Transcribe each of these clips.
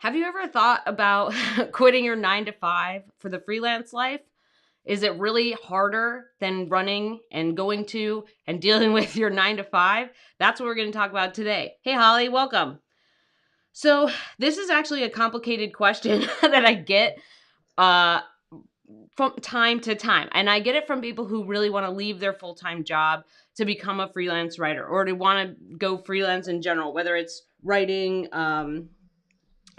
Have you ever thought about quitting your 9 to 5 for the freelance life? Is it really harder than running and going to and dealing with your 9 to 5? That's what we're going to talk about today. Hey, Holly, welcome. So, this is actually a complicated question that I get uh, from time to time. And I get it from people who really want to leave their full time job to become a freelance writer or to want to go freelance in general, whether it's writing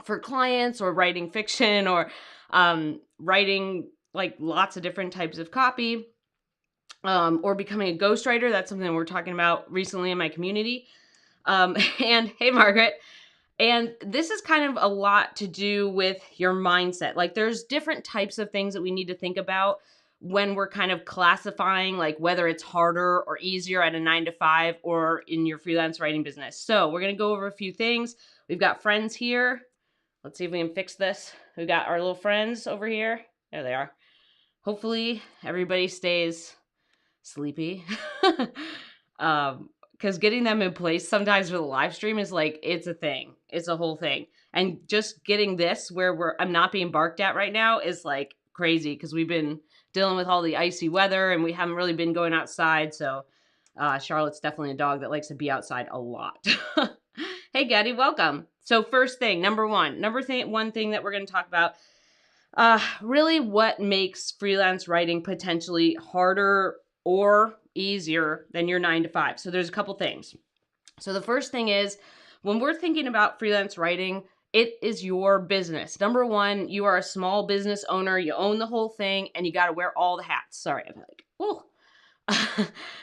for clients or writing fiction or writing like lots of different types of copy, or becoming a ghostwriter. That's something that we're talking about recently in my community. And hey, Margaret. And this is kind of a lot to do with your mindset. Like there's different types of things that we need to think about when we're kind of classifying like whether it's harder or easier at a 9 to 5 or in your freelance writing business. So we're going to go over a few things. We've got friends here. Let's see if we can fix this. We got our little friends over here. There they are. Hopefully everybody stays sleepy. Because getting them in place sometimes with a live stream is like, it's a thing. It's a whole thing. And just getting this where I'm not being barked at right now is like crazy because we've been dealing with all the icy weather and we haven't really been going outside. So Charlotte's definitely a dog that likes to be outside a lot. Hey, Gaddy, welcome. So first thing, one thing that we're going to talk about, really what makes freelance writing potentially harder or easier than your 9 to 5. So there's a couple things. So the first thing is when we're thinking about freelance writing, it is your business. Number one, you are a small business owner. You own the whole thing and you got to wear all the hats. Sorry, I'm like, oh,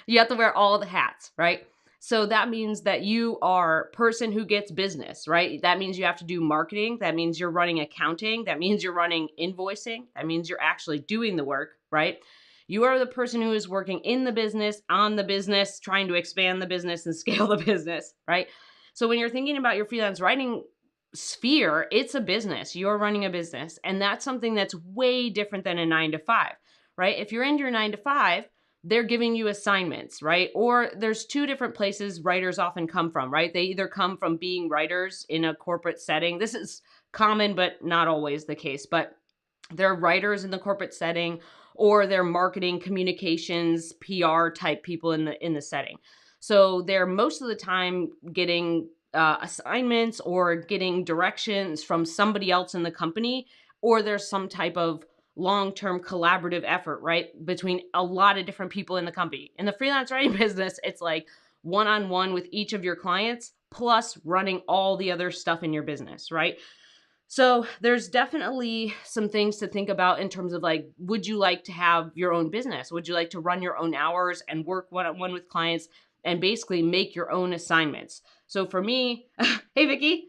you have to wear all the hats, right? So that means that you are a person who gets business, right? That means you have to do marketing. That means you're running accounting. That means you're running invoicing. That means you're actually doing the work, right? You are the person who is working in the business, on the business, trying to expand the business and scale the business, right? So when you're thinking about your freelance writing sphere, it's a business. You're running a business. And that's something that's way different than a 9 to 5, right? If you're in your 9 to 5, they're giving you assignments, right? Or there's two different places writers often come from, right? They either come from being writers in a corporate setting. This is common, but not always the case. But they're writers in the corporate setting, or they're marketing, communications, PR type people in the setting. So they're most of the time getting assignments or getting directions from somebody else in the company, or there's some type of long-term collaborative effort, right? Between a lot of different people in the company. In the freelance writing business, it's like one-on-one with each of your clients, plus running all the other stuff in your business, right? So there's definitely some things to think about in terms of like, would you like to have your own business? Would you like to run your own hours and work one-on-one with clients and basically make your own assignments? So for me, hey, Vicky,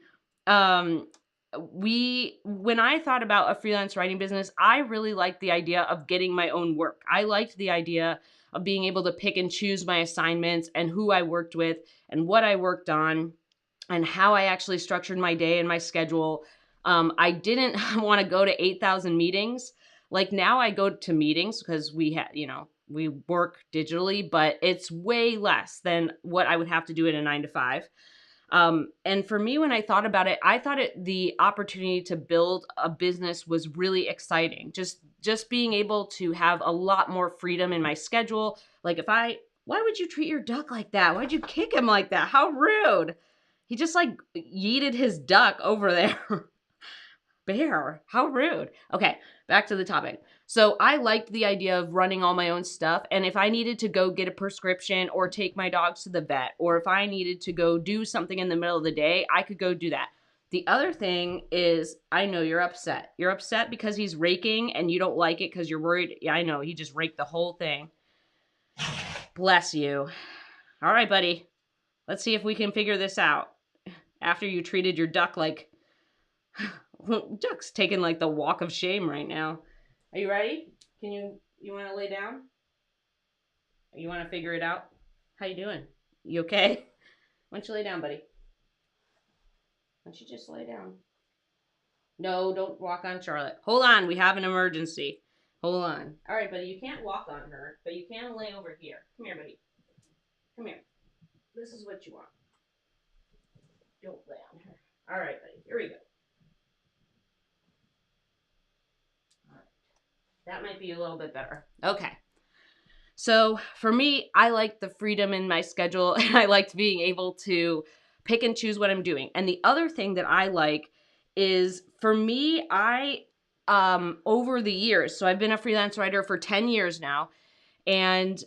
when I thought about a freelance writing business, I really liked the idea of getting my own work. I liked the idea of being able to pick and choose my assignments and who I worked with and what I worked on and how I actually structured my day and my schedule. I didn't want to go to 8,000 meetings. Like now I go to meetings because we work digitally, but it's way less than what I would have to do in a 9 to 5. And for me, when I thought about it, I thought the opportunity to build a business was really exciting. Just being able to have a lot more freedom in my schedule. Like why would you treat your duck like that? Why'd you kick him like that? How rude. He just like yeeted his duck over there. Bear, how rude. Okay, back to the topic. So I liked the idea of running all my own stuff. And if I needed to go get a prescription or take my dogs to the vet, or if I needed to go do something in the middle of the day, I could go do that. The other thing is, I know you're upset. You're upset because he's raking and you don't like it because you're worried. Yeah, I know. He just raked the whole thing. Bless you. All right, buddy. Let's see if we can figure this out. After you treated your duck like... Duck's taking like the walk of shame right now. Are you ready? You want to lay down? You want to figure it out? How you doing? You okay? Why don't you lay down, buddy? Why don't you just lay down? No, don't walk on Charlotte. Hold on, we have an emergency. Hold on. All right, buddy, you can't walk on her, but you can lay over here. Come here, buddy. Come here. This is what you want. Don't lay on her. All right, buddy. Here we go. that might be a little bit better. Okay. So for me, I like the freedom in my schedule and I liked being able to pick and choose what I'm doing. And the other thing that I like is for me, over the years, so I've been a freelance writer for 10 years now, and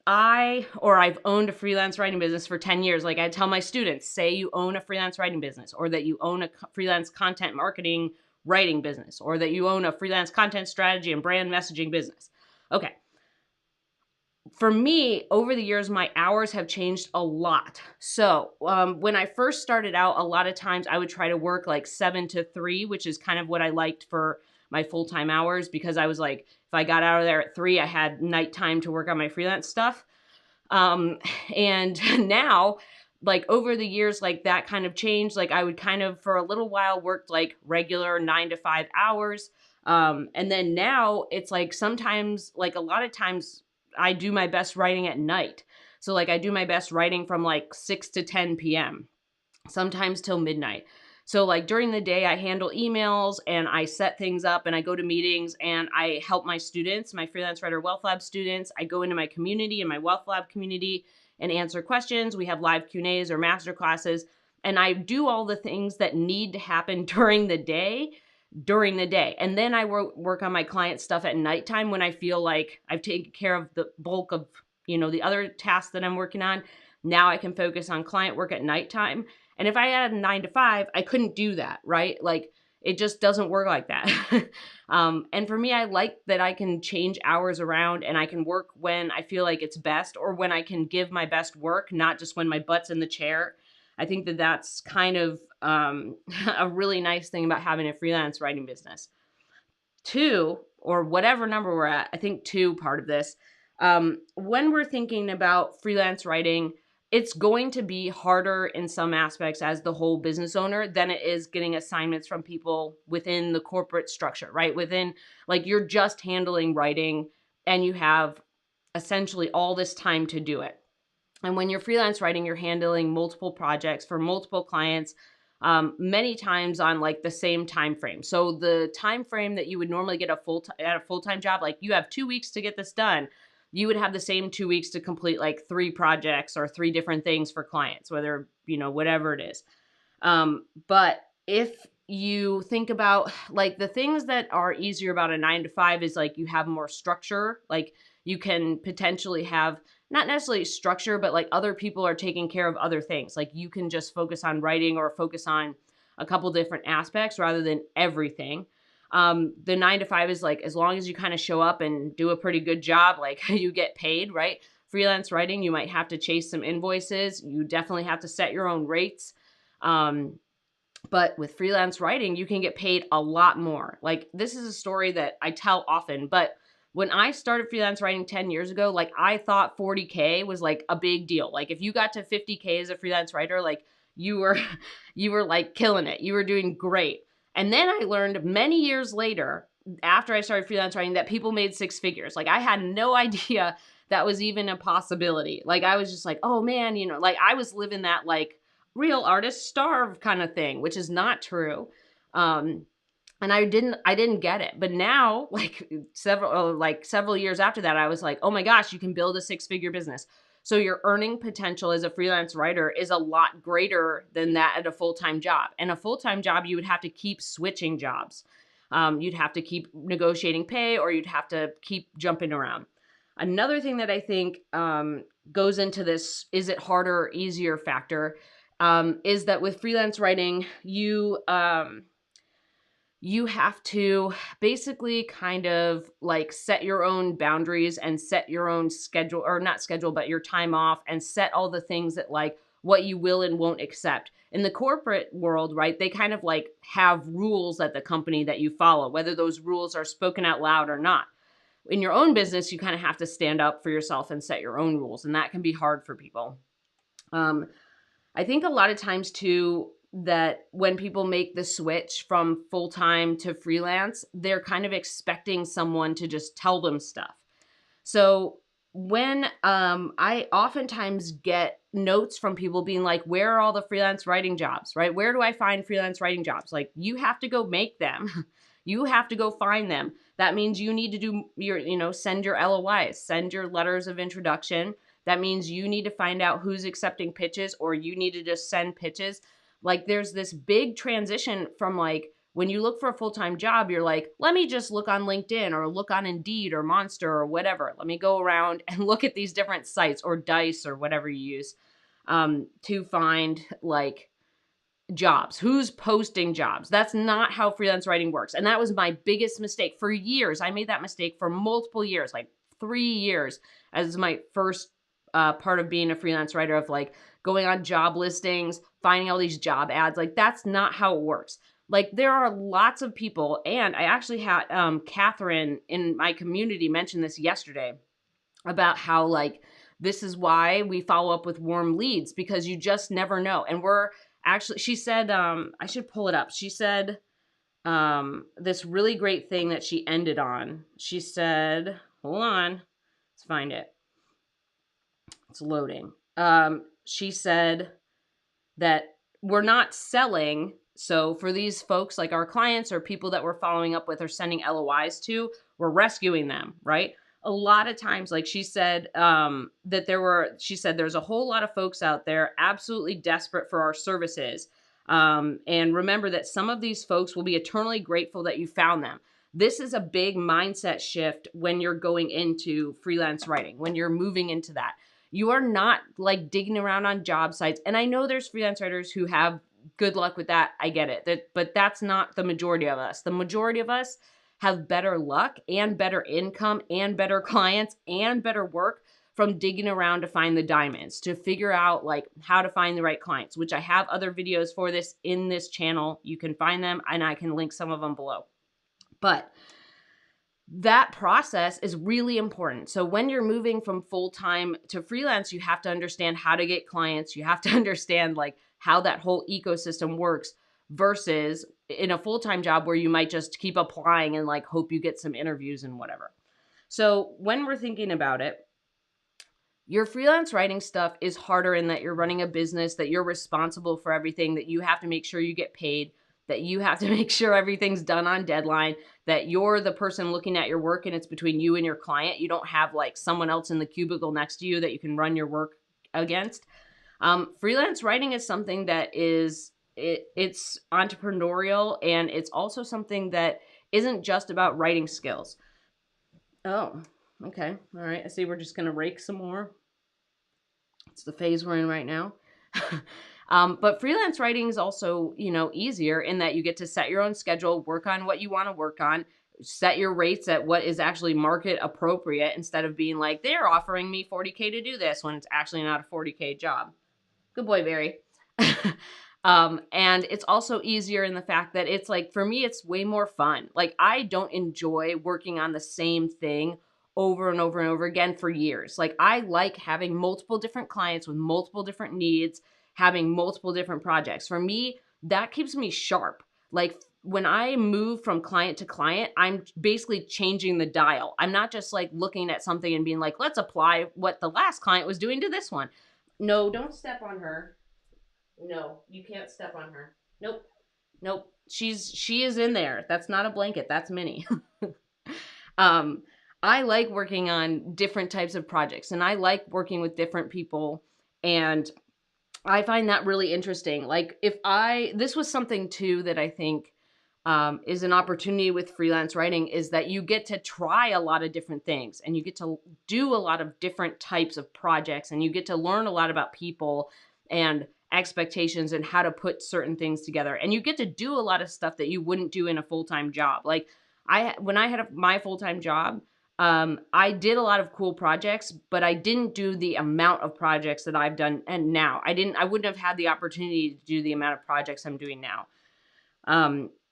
I've owned a freelance writing business for 10 years. Like I tell my students, say you own a freelance writing business, or that you own a freelance content marketing writing business, or that you own a freelance content strategy and brand messaging business. Okay. For me, over the years, my hours have changed a lot. So when I first started out, a lot of times I would try to work like 7 to 3, which is kind of what I liked for my full-time hours, because I was like, if I got out of there at 3, I had nighttime to work on my freelance stuff. And now, like over the years, like that kind of changed. Like I would kind of, for a little while, worked like regular 9 to 5 hours. And then now it's like sometimes, like a lot of times, I do my best writing at night. So like I do my best writing from like 6 to 10 p.m., sometimes till midnight. So like during the day, I handle emails and I set things up and I go to meetings and I help my students, my Freelance Writer Wealth Lab students. I go into my community and my Wealth Lab community and answer questions. We have live Q&As or master classes, and I do all the things that need to happen during the day. And then I work on my client stuff at nighttime when I feel like I've taken care of the bulk of, the other tasks that I'm working on. Now I can focus on client work at nighttime. And if I had a 9 to 5, I couldn't do that, right? Like it just doesn't work like that. And for me, I like that I can change hours around and I can work when I feel like it's best, or when I can give my best work, not just when my butt's in the chair. I think that that's kind of a really nice thing about having a freelance writing business. 2, or whatever number we're at, I think 2 part of this. When we're thinking about freelance writing, it's going to be harder in some aspects as the whole business owner than it is getting assignments from people within the corporate structure, right? Within, like, you're just handling writing and you have essentially all this time to do it. And when you're freelance writing, you're handling multiple projects for multiple clients, many times on like the same time frame. So the time frame that you would normally get at a full-time job, like you have 2 weeks to get this done, you would have the same 2 weeks to complete like 3 projects or 3 different things for clients, whether, whatever it is. But if you think about like the things that are easier about a 9 to 5 is like you have more structure. Like you can potentially have not necessarily structure, but like other people are taking care of other things. Like you can just focus on writing or focus on a couple different aspects rather than everything. The 9 to 5 is like, as long as you kind of show up and do a pretty good job, like you get paid, right? Freelance writing, you might have to chase some invoices. You definitely have to set your own rates. But with freelance writing, you can get paid a lot more. Like this is a story that I tell often, but when I started freelance writing 10 years ago, like I thought 40K was like a big deal. Like if you got to 50K as a freelance writer, like you were like killing it. You were doing great. And then I learned many years later, after I started freelance writing, that people made 6 figures. Like I had no idea that was even a possibility. Like I was just like, oh man, like I was living that like real artists starve kind of thing, which is not true. And I didn't get it. But now, like several years after that, I was like, oh my gosh, you can build a 6-figure business. So your earning potential as a freelance writer is a lot greater than that at a full-time job. And a full-time job, you would have to keep switching jobs. You'd have to keep negotiating pay, or you'd have to keep jumping around. Another thing that I think goes into this, is it harder or easier factor, is that with freelance writing, you have to basically kind of like set your own boundaries and set your own schedule, or not schedule, but your time off, and set all the things that like what you will and won't accept. In the corporate world, right, they kind of like have rules at the company that you follow, whether those rules are spoken out loud or not. In your own business, you kind of have to stand up for yourself and set your own rules, and that can be hard for people. I think a lot of times too, that when people make the switch from full-time to freelance, they're kind of expecting someone to just tell them stuff. So when I oftentimes get notes from people being like, where are all the freelance writing jobs, right? Where do I find freelance writing jobs? Like, you have to go make them. You have to go find them. That means you need to do your, send your LOIs, send your letters of introduction. That means you need to find out who's accepting pitches, or you need to just send pitches. Like there's this big transition from like, when you look for a full-time job, you're like, let me just look on LinkedIn or look on Indeed or Monster or whatever. Let me go around and look at these different sites, or Dice or whatever you use, to find like jobs, who's posting jobs. That's not how freelance writing works. And that was my biggest mistake for years. I made that mistake for multiple years, like 3 years, as my first part of being a freelance writer, of like going on job listings, finding all these job ads. Like that's not how it works. Like there are lots of people, and I actually had Catherine in my community mention this yesterday, about how like this is why we follow up with warm leads, because you just never know. And we're actually, she said, I should pull it up. She said this really great thing that she ended on. She said, hold on, let's find it. It's loading. She said that we're not selling. So for these folks, like our clients or people that we're following up with or sending LOIs to, we're rescuing them, right? A lot of times, like she said, she said there's a whole lot of folks out there absolutely desperate for our services. And remember that some of these folks will be eternally grateful that you found them. This is a big mindset shift when you're going into freelance writing, when you're moving into that. You are not like digging around on job sites. And I know there's freelance writers who have good luck with that. I get it. But that's not the majority of us. The majority of us have better luck and better income and better clients and better work from digging around to find the diamonds, to figure out like how to find the right clients, which I have other videos for this in this channel. You can find them and I can link some of them below. But that process is really important. So when you're moving from full-time to freelance, you have to understand how to get clients. You have to understand like how that whole ecosystem works, versus in a full-time job where you might just keep applying and like hope you get some interviews and whatever. So when we're thinking about it, your freelance writing stuff is harder in that you're running a business, that you're responsible for everything, that you have to make sure you get paid, that you have to make sure everything's done on deadline, that you're the person looking at your work and it's between you and your client. You don't have like someone else in the cubicle next to you that you can run your work against. Freelance writing is something that it's entrepreneurial, and it's also something that isn't just about writing skills. Oh, okay. All right. I see we're just going to rake some more. It's the phase we're in right now. But freelance writing is also, easier in that you get to set your own schedule, work on what you want to work on, set your rates at what is actually market appropriate, instead of being like, they're offering me 40K to do this when it's actually not a 40K job. Good boy, Barry. And it's also easier in the fact that it's like, for me, it's way more fun. Like I don't enjoy working on the same thing over and over and over again for years. Like I like having multiple different clients with multiple different needs, having multiple different projects. For me, that keeps me sharp. Like when I move from client to client, I'm basically changing the dial. I'm not just like looking at something and being like, let's apply what the last client was doing to this one. No, don't step on her. No, you can't step on her. Nope. Nope. She is in there. That's not a blanket. That's Minnie. I like working on different types of projects, and I like working with different people, and I find that really interesting. Like this was something too that I think is an opportunity with freelance writing, is that you get to try a lot of different things, and you get to do a lot of different types of projects, and you get to learn a lot about people and expectations and how to put certain things together. And you get to do a lot of stuff that you wouldn't do in a full-time job. Like when I had my full-time job, I did a lot of cool projects, but I didn't do the amount of projects that I've done. And now I wouldn't have had the opportunity to do the amount of projects I'm doing now.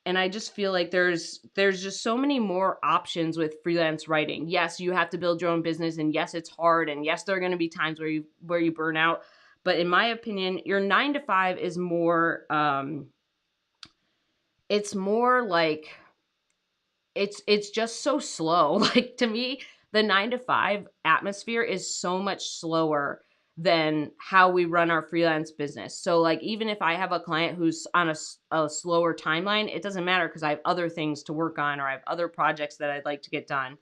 And I just feel like there's just so many more options with freelance writing. Yes, you have to build your own business, and yes, it's hard. And yes, there are going to be times where you burn out. But in my opinion, your 9 to 5 is more, it's more like, it's just so slow. Like to me, the 9 to 5 atmosphere is so much slower than how we run our freelance business. So like, even if I have a client who's on a slower timeline, it doesn't matter because I have other things to work on, or I have other projects that I'd like to get done.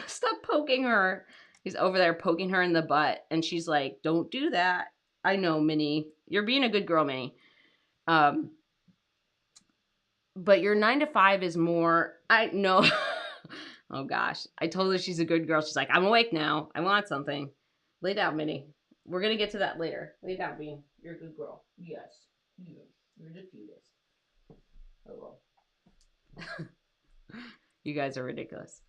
Stop poking her. He's over there poking her in the butt. And she's like, don't do that. I know, Minnie. You're being a good girl, Minnie. But your 9 to 5 is more, I know. Oh gosh. I told her she's a good girl. She's like, I'm awake now. I want something. Lay down, Minnie. We're going to get to that later. Lay down, Bean. You're a good girl. Yes. You're the cutest. Oh, well. You guys are ridiculous.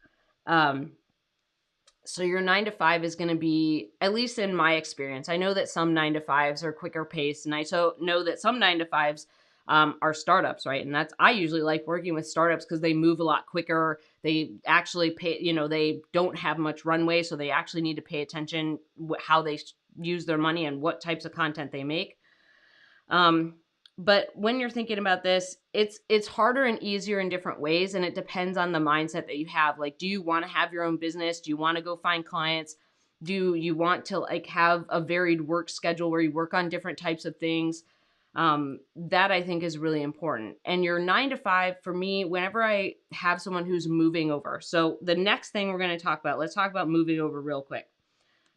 So your 9 to 5 is going to be, at least in my experience, I know that some 9 to 5s are quicker paced, and I so know that some 9 to 5s are startups, right? And I usually like working with startups because they move a lot quicker. They actually pay, they don't have much runway, so they actually need to pay attention how they use their money and what types of content they make. But when you're thinking about this, it's harder and easier in different ways. And it depends on the mindset that you have. Like, do you want to have your own business? Do you want to go find clients? Do you want to like have a varied work schedule where you work on different types of things? That I think is really important. And your 9 to 5, for me, whenever I have someone who's moving over. So the next thing we're going to talk about, let's talk about moving over real quick.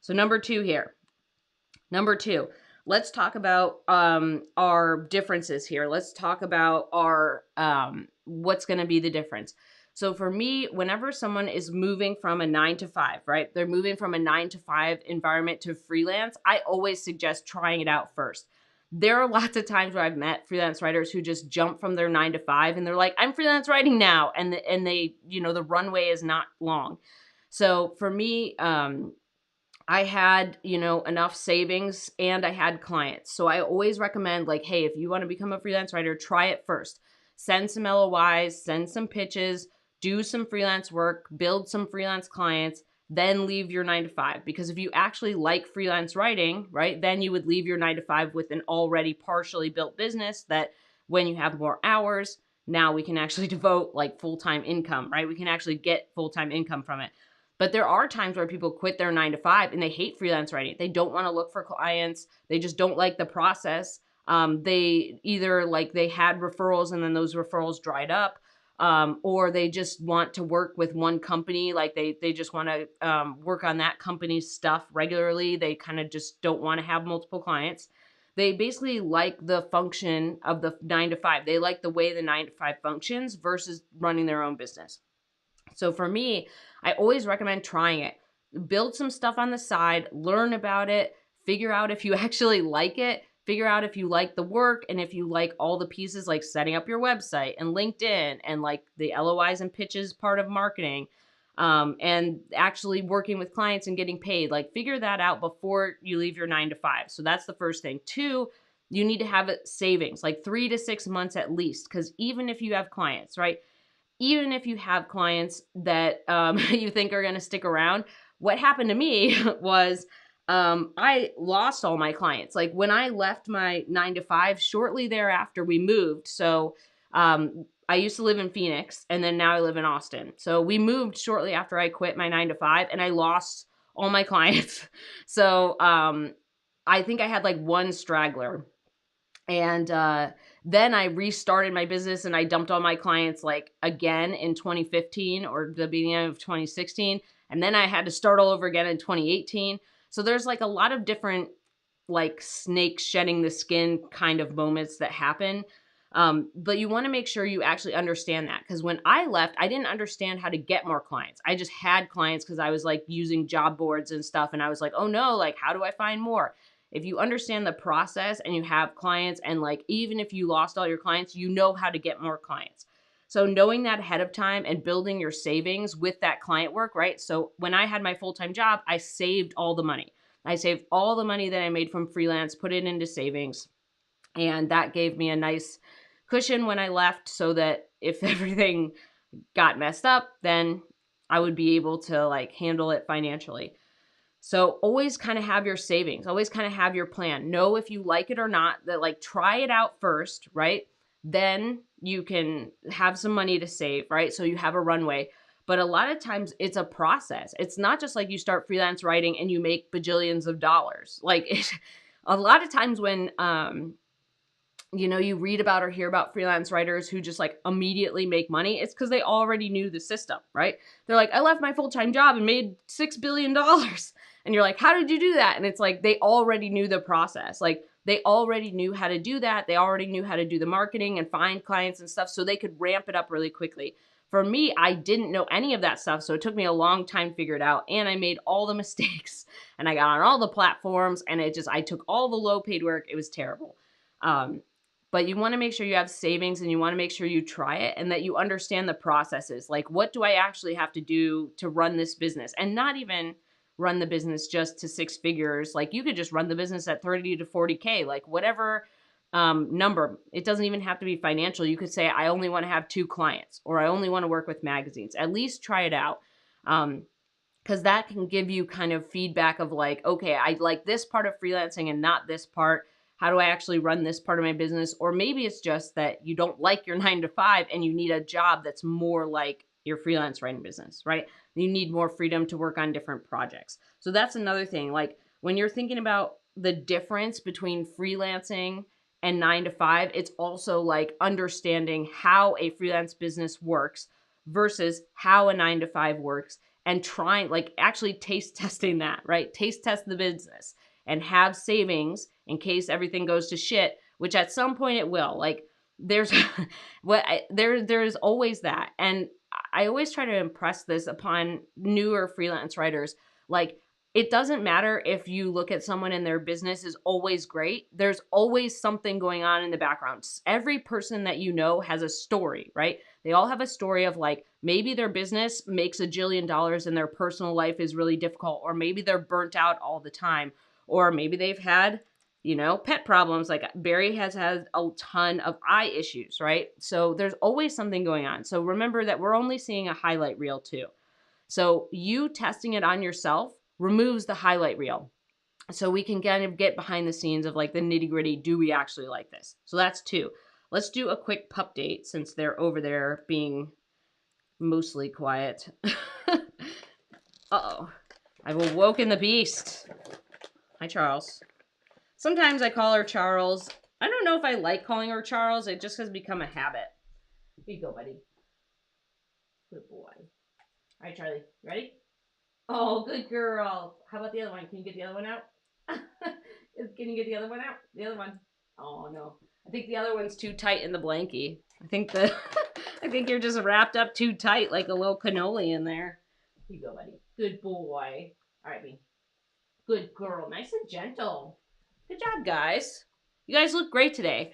So number 2 here. Number 2. Let's talk about our differences here. Let's talk about our what's going to be the difference. So for me, whenever someone is moving from a 9 to 5, right? They're moving from a 9 to 5 environment to freelance. I always suggest trying it out first. There are lots of times where I've met freelance writers who just jump from their 9 to 5 and they're like, I'm freelance writing now. And they, the runway is not long. So for me, I had, enough savings and I had clients. So I always recommend like, hey, if you want to become a freelance writer, try it first. Send some LOIs, send some pitches, do some freelance work, build some freelance clients, then leave your 9 to 5. Because if you actually like freelance writing, right, then you would leave your 9 to 5 with an already partially built business that when you have more hours, now we can actually devote like full-time income, right? We can actually get full-time income from it. But there are times where people quit their 9 to 5 and they hate freelance writing. They don't want to look for clients. They just don't like the process. They either like they had referrals and then those referrals dried up, or they just want to work with one company. Like they just want to work on that company's stuff regularly. They kind of just don't want to have multiple clients. They basically like the function of the 9 to 5. They like the way the 9 to 5 functions versus running their own business. So for me, I always recommend trying it. Build some stuff on the side, learn about it, figure out if you actually like it, figure out if you like the work and if you like all the pieces like setting up your website and LinkedIn and like the LOIs and pitches part of marketing, and actually working with clients and getting paid. Like figure that out before you leave your 9 to 5. So that's the first thing. 2, you need to have it savings, like 3 to 6 months at least. Because even if you have clients, right? Even if you have clients that you think are going to stick around, what happened to me was I lost all my clients. Like when I left my 9 to 5, shortly thereafter we moved. So I used to live in Phoenix and then now I live in Austin. So we moved shortly after I quit my 9 to 5 and I lost all my clients. So I think I had like one straggler. And then I restarted my business and I dumped all my clients like again in 2015 or the beginning of 2016. And then I had to start all over again in 2018. So there's like a lot of different like snake shedding the skin kind of moments that happen. But you want to make sure you actually understand that. Because when I left, I didn't understand how to get more clients. I just had clients because I was like using job boards and stuff. And I was like, oh no, like how do I find more? If you understand the process and you have clients and like, even if you lost all your clients, you know how to get more clients. So knowing that ahead of time and building your savings with that client work, right? So when I had my full-time job, I saved all the money. I saved all the money that I made from freelance, put it into savings. And that gave me a nice cushion when I left so that if everything got messed up, then I would be able to like handle it financially. So always kind of have your savings, always kind of have your plan. Know if you like it or not, that like try it out first, right? Then you can have some money to save, right? So you have a runway. But a lot of times it's a process. It's not just like you start freelance writing and you make bajillions of dollars. A lot of times when you read about or hear about freelance writers who just like immediately make money, it's because they already knew the system, right? They're like, I left my full-time job and made $6 billion. And you're like, how did you do that? And it's like, they already knew the process. Like they already knew how to do that. They already knew how to do the marketing and find clients and stuff so they could ramp it up really quickly. For me, I didn't know any of that stuff. So it took me a long time to figure it out. And I made all the mistakes and I got on all the platforms and I took all the low paid work. It was terrible. But you want to make sure you have savings and you want to make sure you try it and that you understand the processes. Like, what do I actually have to do to run this business? And not even run the business just to 6 figures. Like, you could just run the business at 30 to 40K, like whatever number. It doesn't even have to be financial. You could say, I only want to have 2 clients or I only want to work with magazines. At least try it out. Because that can give you kind of feedback of like, okay, I like this part of freelancing and not this part. How do I actually run this part of my business? Or maybe it's just that you don't like your 9 to 5 and you need a job that's more like your freelance writing business, right? You need more freedom to work on different projects. So that's another thing. Like when you're thinking about the difference between freelancing and 9 to 5, it's also like understanding how a freelance business works versus how a 9 to 5 works and trying, like actually taste testing that, right? Taste test the business and have savings in case everything goes to shit, which at some point it will. Like there's there's always that. And I always try to impress this upon newer freelance writers. Like it doesn't matter if you look at someone and their business is always great. There's always something going on in the background. Every person that you know has a story, right? They all have a story of like, maybe their business makes $1 jillion and their personal life is really difficult, or maybe they're burnt out all the time. Or maybe they've had, pet problems. Like Barry has had a ton of eye issues, right? So there's always something going on. So remember that we're only seeing a highlight reel too. So you testing it on yourself removes the highlight reel. So we can kind of get behind the scenes of like the nitty gritty. Do we actually like this? So that's 2. Let's do a quick pup date since they're over there being mostly quiet. Uh-oh. I've awoken the beast. Hi, Charles. Sometimes I call her Charles. I don't know if I like calling her Charles. It just has become a habit. Here you go, buddy. Good boy. All right, Charlie. Ready? Oh, good girl. How about the other one? Can you get the other one out? Can you get the other one out? The other one. Oh, no. I think the other one's too tight in the blankie. I think I think you're just wrapped up too tight like a little cannoli in there. Here you go, buddy. Good boy. All right, me. Good girl. Nice and gentle. Good job, guys. You guys look great today.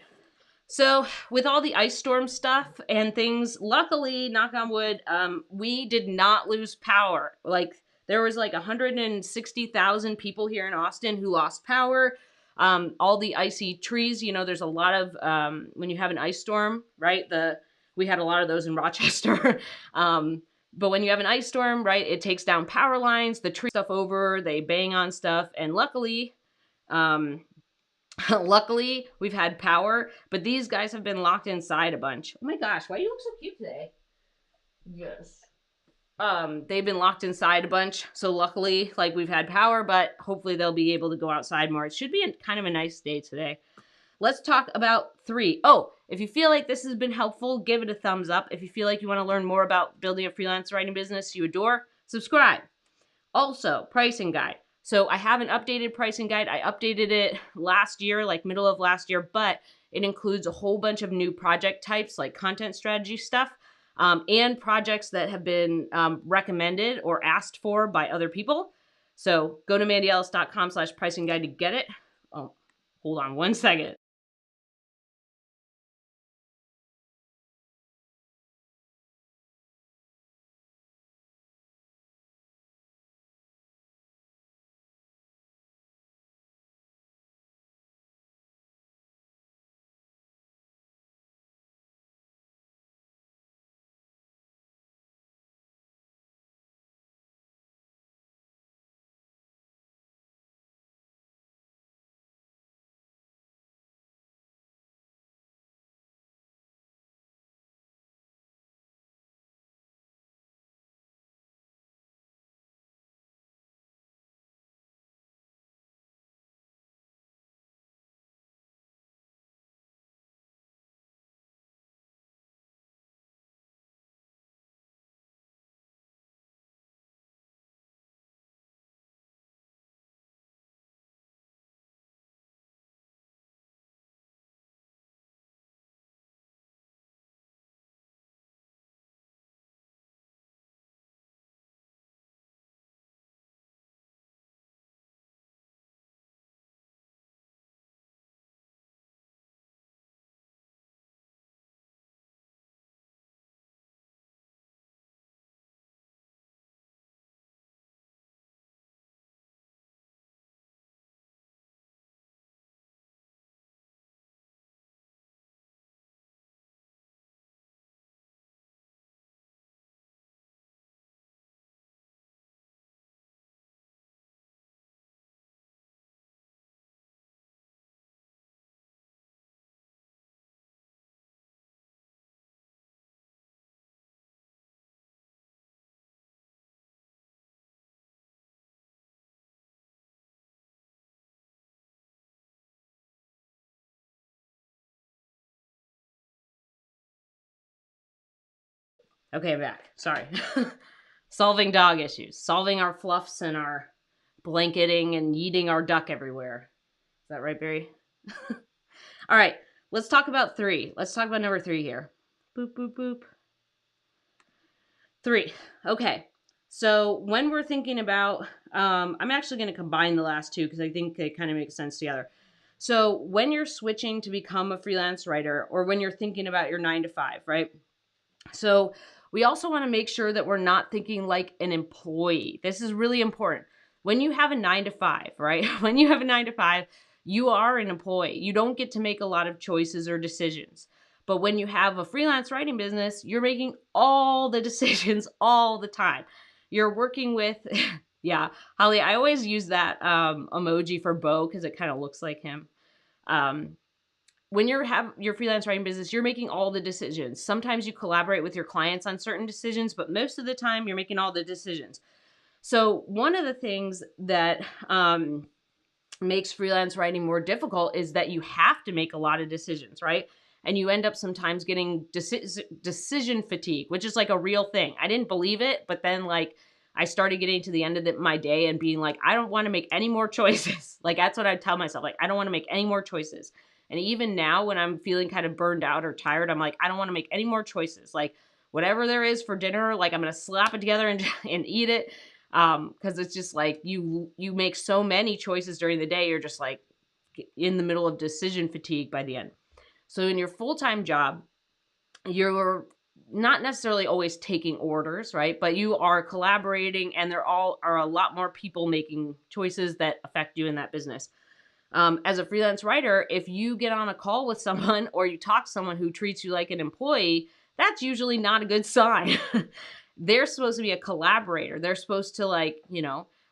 So with all the ice storm stuff and things, luckily, knock on wood, we did not lose power. Like there was like 160,000 people here in Austin who lost power. All the icy trees, there's a lot of, when you have an ice storm, right? We had a lot of those in Rochester. But when you have an ice storm, right, it takes down power lines, the tree stuff over, they bang on stuff. And luckily, luckily we've had power, but these guys have been locked inside a bunch. Oh my gosh, why do you look so cute today? Yes. They've been locked inside a bunch. So luckily, like we've had power, but hopefully they'll be able to go outside more. It should be kind of a nice day today. Let's talk about 3. Oh, if you feel like this has been helpful, give it a thumbs up. If you feel like you want to learn more about building a freelance writing business you adore, subscribe. Also, pricing guide. So I have an updated pricing guide. I updated it last year, like middle of last year, but it includes a whole bunch of new project types like content strategy stuff and projects that have been recommended or asked for by other people. So go to mandyellis.com/pricing guide to get it. Oh, hold on one second. Okay, I'm back. Sorry. Solving dog issues, solving our fluffs and our blanketing and yeeting our duck everywhere. Is that right, Barry? All right, let's talk about 3. Let's talk about number 3 here. Boop, boop, boop. 3. Okay. So when we're thinking about, I'm actually going to combine the last 2 because I think they kind of make sense together. So when you're switching to become a freelance writer, or when you're thinking about your 9 to 5, right? So we also want to make sure that we're not thinking like an employee. This is really important. When you have a 9 to 5, right? When you have a 9 to 5, you are an employee. You don't get to make a lot of choices or decisions. But when you have a freelance writing business, you're making all the decisions all the time. You're working with, yeah, Holly, I always use that emoji for Bo because it kind of looks like him. When you have your freelance writing business, you're making all the decisions. Sometimes you collaborate with your clients on certain decisions, but most of the time you're making all the decisions. So one of the things that makes freelance writing more difficult is that you have to make a lot of decisions, right? And you end up sometimes getting decision fatigue, which is like a real thing. I didn't believe it, but then like I started getting to the end of my day and being like, I don't want to make any more choices. Like that's what I tell myself. Like, I don't want to make any more choices. And even now when I'm feeling kind of burned out or tired, I'm like, I don't want to make any more choices. Like whatever there is for dinner, like I'm going to slap it together and eat it. Cause it's just like you make so many choices during the day. You're just like in the middle of decision fatigue by the end. So in your full-time job, you're not necessarily always taking orders, right? But you are collaborating and there are a lot more people making choices that affect you in that business. As a freelance writer, if you get on a call with someone or you talk to someone who treats you like an employee, that's usually not a good sign. They're supposed to be a collaborator. They're supposed to like,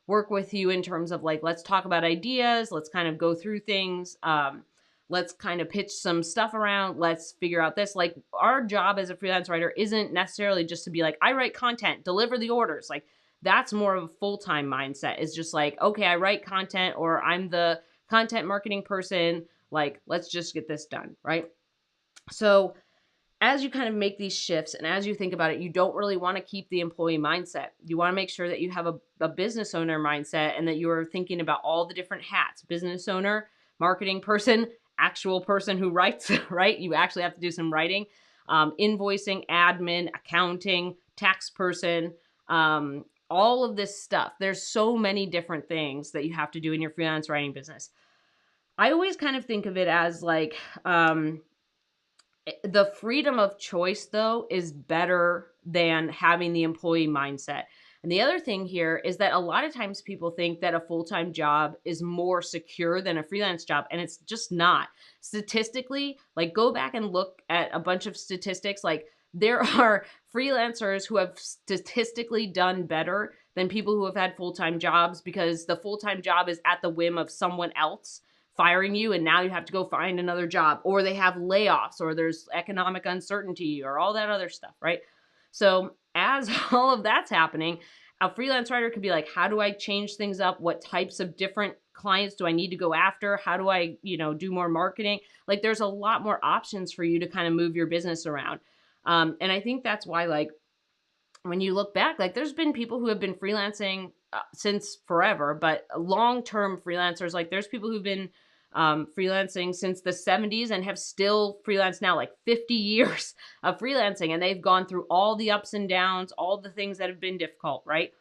work with you in terms of like, let's talk about ideas. Let's kind of go through things. Let's kind of pitch some stuff around. Let's figure out this. Like our job as a freelance writer isn't necessarily just to be like, I write content, deliver the orders. Like that's more of a full-time mindset. It's just like, okay, I write content or I'm the content marketing person. Like, let's just get this done, right? So as you kind of make these shifts and as you think about it, you don't really want to keep the employee mindset. You want to make sure that you have a business owner mindset and that you are thinking about all the different hats: business owner, marketing person, actual person who writes, right? You actually have to do some writing, invoicing, admin, accounting, tax person, all of this stuff. There's so many different things that you have to do in your freelance writing business. I always kind of think of it as like, the freedom of choice, though, is better than having the employee mindset. And the other thing here is that a lot of times people think that a full-time job is more secure than a freelance job, and it's just not. Statistically, like go back and look at a bunch of statistics, like there are freelancers who have statistically done better than people who have had full-time jobs because the full-time job is at the whim of someone else firing you and now you have to go find another job, or they have layoffs, or there's economic uncertainty, or all that other stuff, right? So as all of that's happening, a freelance writer could be like, how do I change things up? What types of different clients do I need to go after? How do I, do more marketing? Like there's a lot more options for you to kind of move your business around. And I think that's why, like, when you look back, like there's been people who have been freelancing since forever, but long-term freelancers, like there's people who've been freelancing since the 70s and have still freelanced now, like 50 years of freelancing. And they've gone through all the ups and downs, all the things that have been difficult, right?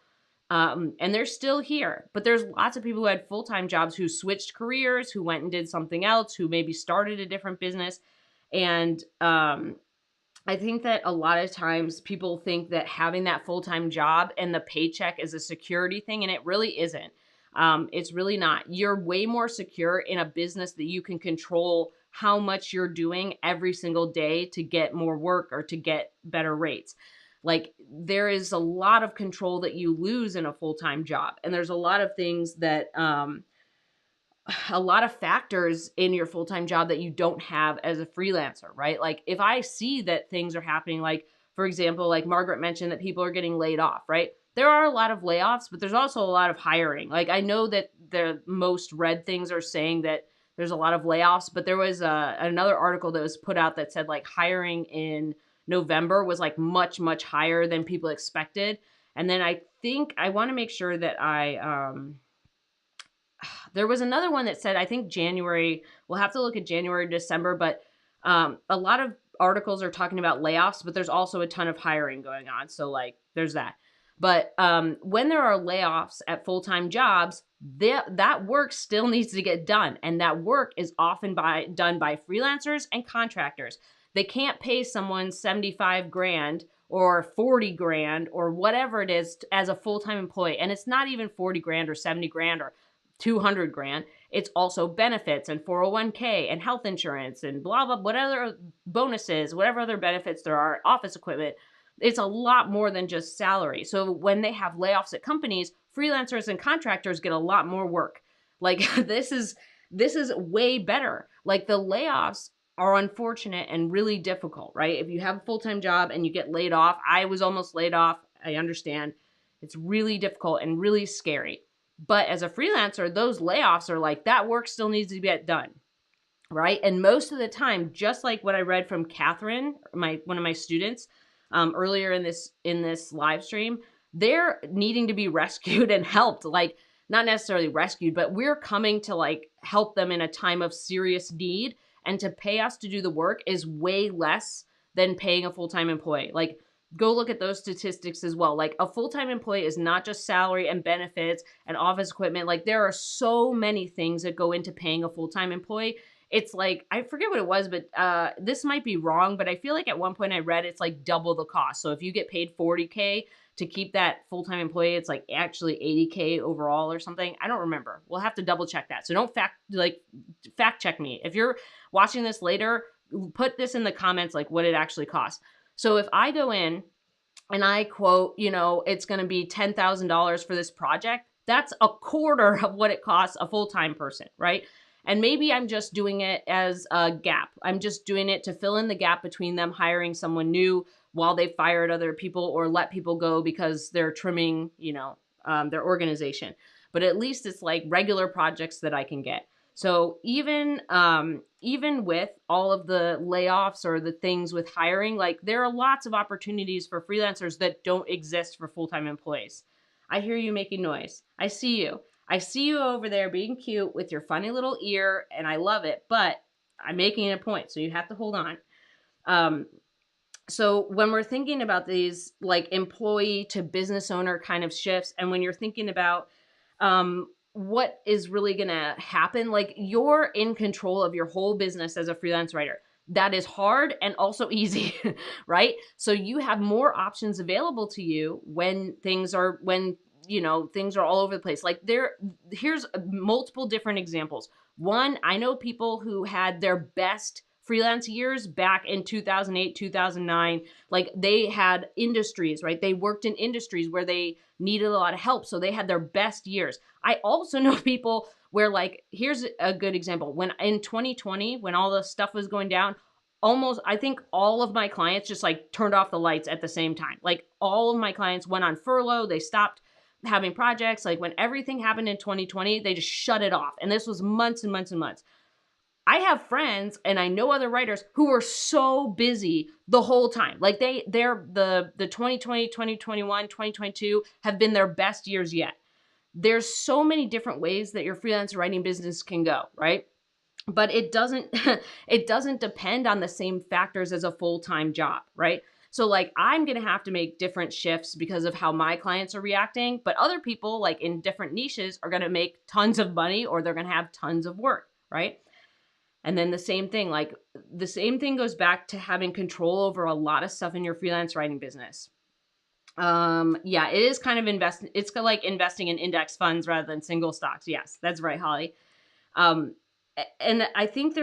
And they're still here. But there's lots of people who had full-time jobs who switched careers, who went and did something else, who maybe started a different business. And I think that a lot of times people think that having that full-time job and the paycheck is a security thing, and it really isn't. It's really not. You're way more secure in a business that you can control how much you're doing every single day to get more work or to get better rates. Like there is a lot of control that you lose in a full-time job. And there's a lot of things that, a lot of factors in your full-time job that you don't have as a freelancer, right? Like if I see that things are happening, like for example, like Margaret mentioned that people are getting laid off, right? There are a lot of layoffs, but there's also a lot of hiring. Like I know that the most read things are saying that there's a lot of layoffs, but there was another article that was put out that said like hiring in November was like much, much higher than people expected. And then I think I want to make sure that there was another one that said, I think January, we'll have to look at January, December, but a lot of articles are talking about layoffs, but there's also a ton of hiring going on. So like there's that. But when there are layoffs at full-time jobs, that work still needs to get done. And that work is often done by freelancers and contractors. They can't pay someone 75 grand or 40 grand or whatever it is as a full-time employee. And it's not even 40 grand or 70 grand or 200 grand. It's also benefits and 401k and health insurance and blah, blah, whatever bonuses, whatever other benefits there are, office equipment. It's a lot more than just salary. So when they have layoffs at companies, freelancers and contractors get a lot more work. Like this is way better. Like the layoffs are unfortunate and really difficult, right? If you have a full-time job and you get laid off, I was almost laid off. I understand. It's really difficult and really scary. But as a freelancer, those layoffs are like, that work still needs to get done, right? And most of the time, just like what I read from Catherine, one of my students, earlier in this live stream, they're needing to be rescued and helped. Like not necessarily rescued, but we're coming to like help them in a time of serious need. And to pay us to do the work is way less than paying a full-time employee. Like go look at those statistics as well. Like a full-time employee is not just salary and benefits and office equipment. Like there are so many things that go into paying a full-time employee. It's like, I forget what it was, but this might be wrong, but I feel like at one point I read it's like double the cost. So if you get paid 40K to keep that full-time employee, it's like actually 80K overall or something. I don't remember. We'll have to double check that. So don't fact check me. If you're watching this later, put this in the comments, like what it actually costs. So if I go in and I quote, it's going to be $10,000 for this project, that's a quarter of what it costs a full-time person, right? And maybe I'm just doing it as a gap. I'm just doing it to fill in the gap between them hiring someone new while they fired other people or let people go because they're trimming, their organization. But at least it's like regular projects that I can get. So even with all of the layoffs or the things with hiring, like there are lots of opportunities for freelancers that don't exist for full-time employees. I hear you making noise. I see you. I see you over there being cute with your funny little ear, and I love it, but I'm making a point, so you have to hold on. So when we're thinking about these like employee to business owner kind of shifts, and when you're thinking about what is really going to happen, like you're in control of your whole business as a freelance writer. That is hard and also easy, right? So you have more options available to you when things are all over the place. Like here's multiple different examples. One, I know people who had their best freelance years back in 2008, 2009. Like they had industries, right? They worked in industries where they needed a lot of help. So they had their best years. I also know people where like, here's a good example. When in 2020, when all the stuff was going down, I think all of my clients just like turned off the lights at the same time. Like all of my clients went on furlough. They stopped having projects. Like when everything happened in 2020, they just shut it off. And this was months and months and months. I have friends and I know other writers who were so busy the whole time. Like they're the 2020, 2021, 2022 have been their best years yet. There's so many different ways that your freelance writing business can go, right? But it doesn't depend on the same factors as a full-time job, right? So like I'm going to have to make different shifts because of how my clients are reacting, but other people like in different niches are going to make tons of money or they're going to have tons of work, right? And then the same thing goes back to having control over a lot of stuff in your freelance writing business. Yeah, it is kind of it's like investing in index funds rather than single stocks. Yes, that's right, Holly. And I think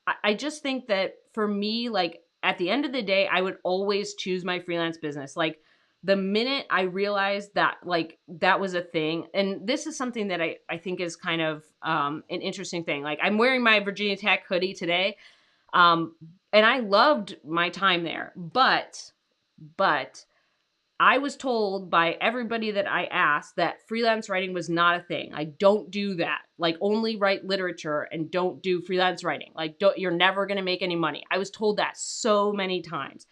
I just think that for me, like at the end of the day, I would always choose my freelance business. Like the minute I realized that like that was a thing, and this is something that I think is kind of an interesting thing. Like I'm wearing my Virginia Tech hoodie today. And I loved my time there, but I was told by everybody that I asked that freelance writing was not a thing. I don't do that. Like only write literature and don't do freelance writing. Like you're never going to make any money. I was told that so many times.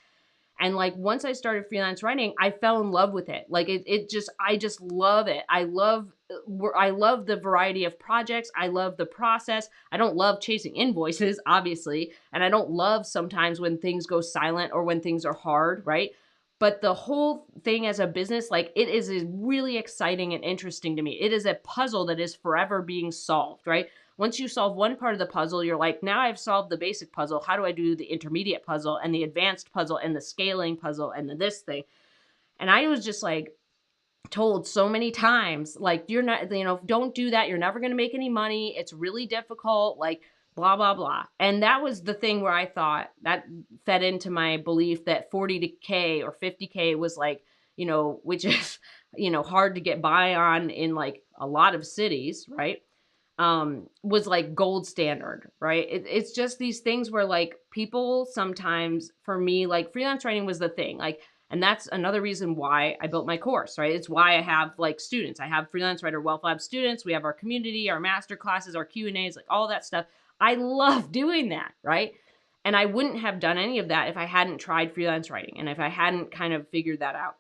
And like once I started freelance writing, I fell in love with it. Like I just love it. I love the variety of projects. I love the process. I don't love chasing invoices, obviously, and I don't love sometimes when things go silent or when things are hard, right? But the whole thing as a business, like it is really exciting and interesting to me. It is a puzzle that is forever being solved, right? Once you solve one part of the puzzle, you're like, now I've solved the basic puzzle. How do I do the intermediate puzzle and the advanced puzzle and the scaling puzzle and this thing? And I was just like told so many times, like, you're not, don't do that. You're never going to make any money. It's really difficult, like, blah, blah, blah. And that was the thing where I thought that fed into my belief that 40K or 50K was like, which is, hard to get by on in like a lot of cities, right? Was like gold standard, right? It's just these things where like people sometimes, for me, like freelance writing was the thing, like, and that's another reason why I built my course, right? It's why I have like students. I have Freelance Writer Wealth Lab students. We have our community, our master classes, our Q&As, like all that stuff. I love doing that, right? And I wouldn't have done any of that if I hadn't tried freelance writing and if I hadn't kind of figured that out.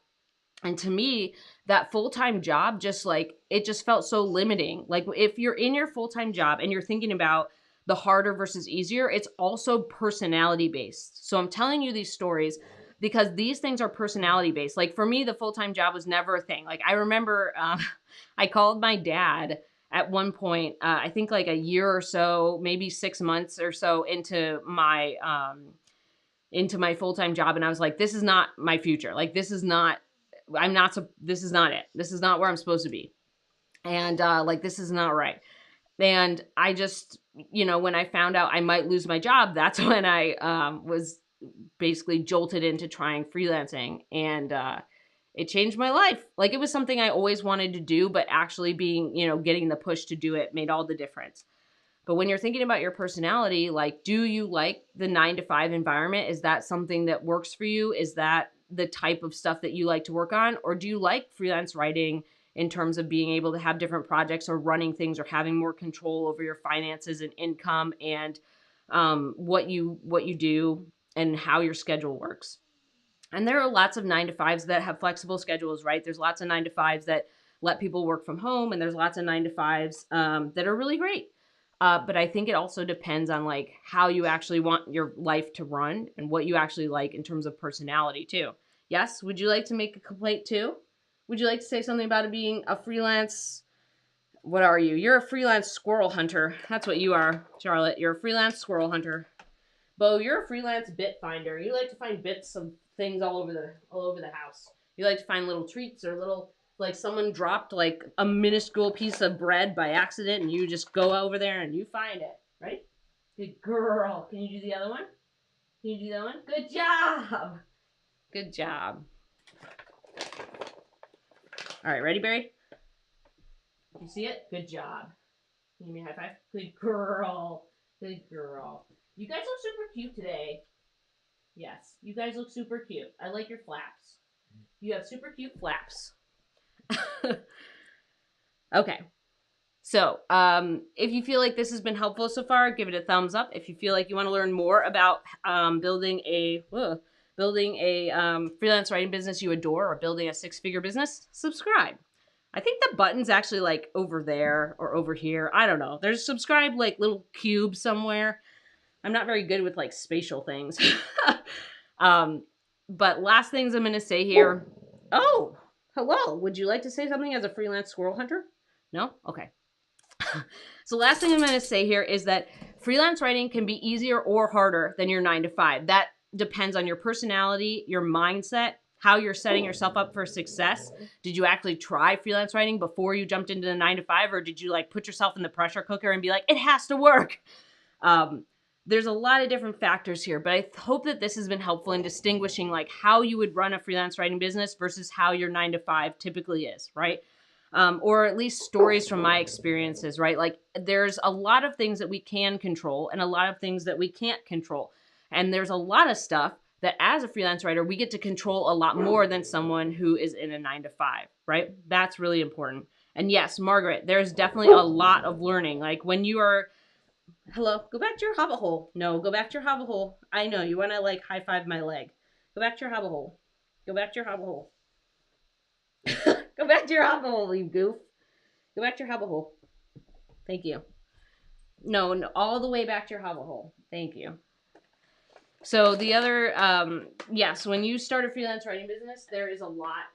And to me, that full-time job just like, it just felt so limiting. Like if you're in your full-time job and you're thinking about the harder versus easier, it's also personality based. So I'm telling you these stories because these things are personality based. Like for me, the full-time job was never a thing. Like I remember I called my dad at one point, I think like a year or so, maybe 6 months or so into my full-time job. And I was like, this is not my future. Like, this is not it. This is not where I'm supposed to be. And like, this is not right. And I just, when I found out I might lose my job, that's when I was basically jolted into trying freelancing. And it changed my life. Like it was something I always wanted to do, but actually being, getting the push to do it made all the difference. But when you're thinking about your personality, like, do you like the 9-to-5 environment? Is that something that works for you? Is that the type of stuff that you like to work on? Or do you like freelance writing in terms of being able to have different projects or running things or having more control over your finances and income and what you do and how your schedule works? And there are lots of 9-to-5s that have flexible schedules, right? There's lots of 9-to-5s that let people work from home, and there's lots of 9-to-5s that are really great. But I think it also depends on like how you actually want your life to run and what you actually like in terms of personality too. Yes? Would you like to make a complaint too? Would you like to say something about it being a freelance? What are you? You're a freelance squirrel hunter. That's what you are, Charlotte. You're a freelance squirrel hunter. Bo, you're a freelance bit finder. You like to find bits of things all over the house. You like to find little treats or little, like someone dropped like a minuscule piece of bread by accident and you just go over there and you find it, right? Good girl. Can you do the other one? Can you do the other one? Good job. Good job. All right, ready, Barry? You see it? Good job. Give me a high five. Good girl. Good girl. You guys look super cute today. Yes, you guys look super cute. I like your flaps. You have super cute flaps. Okay. So, if you feel like this has been helpful so far, give it a thumbs up. If you feel like you want to learn more about building a freelance writing business you adore or building a 6-figure business, subscribe. I think the button's actually like over there or over here. I don't know. There's a subscribe like little cube somewhere. I'm not very good with like spatial things. But last things I'm going to say here. Oh, hello. Would you like to say something as a freelance squirrel hunter? No? Okay. So last thing I'm going to say here is that freelance writing can be easier or harder than your 9-to-5. That depends on your personality, your mindset, how you're setting yourself up for success. Did you actually try freelance writing before you jumped into the 9-to-5, or did you like put yourself in the pressure cooker and be like, it has to work? There's a lot of different factors here, but I hope that this has been helpful in distinguishing like how you would run a freelance writing business versus how your 9-to-5 typically is, right? Or at least stories from my experiences, right? Like there's a lot of things that we can control and a lot of things that we can't control. And there's a lot of stuff that as a freelance writer, we get to control a lot more than someone who is in a 9-to-5, right? That's really important. And yes, Margaret, there's definitely a lot of learning. Like when you are, hello, go back to your hobbit hole. No, go back to your hobbit hole. I know, you want to like high five my leg. Go back to your hobble hole. Go back to your hobble hole. Go back to your hobble hole, you goof. Go back to your hobble hole. Thank you. No, no, all the way back to your hobble hole. Thank you. So the other, yes, when you start a freelance writing business, there's a lot